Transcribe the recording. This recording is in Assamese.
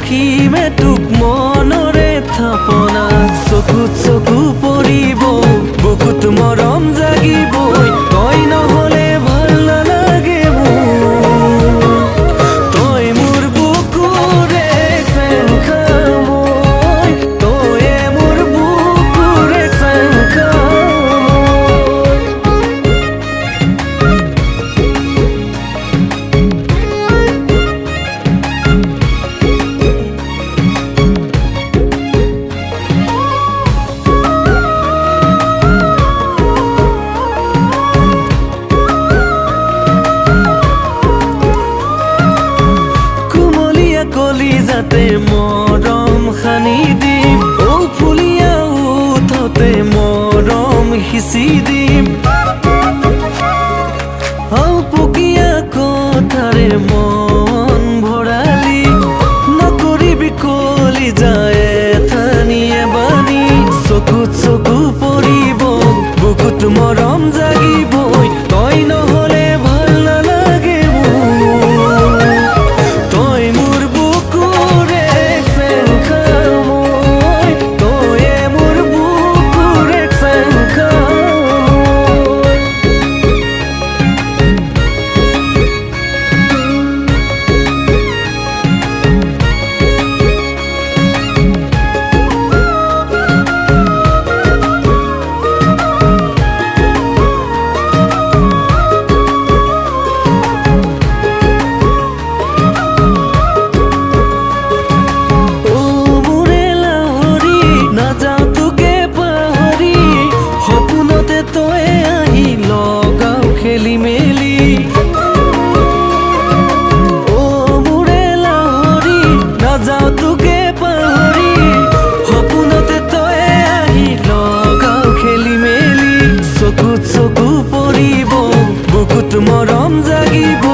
ৰাখিমে তোক মনৰে থাপনা চকুত চকু পৰিব বুকুত মৰম জাগিবই তই নহলে ভাল নালাগে তই মোৰ বুকুৰে চেংখা মই তয়ে মোৰ বুকুৰে চেংখা কলিজাতে মৰম খানি দিম ও ফুলিয়া উঠতে মৰম সিঁচি দিম পকীয়া কথাৰে মন ভৰালি নকৰিবি কলিজাই থানিয়ে বানি চকুত চকু পৰিব বুকুত মৰম জাগিবই তই নহলে ভাল নালাগে খেলি মেলি ও মোৰে লাহৰি নাযাও তোকে পাহৰি সপোনতে তই আহি লগাও খেলি মেলি চকুত চকু পৰিব বুকুত মৰম জাগিব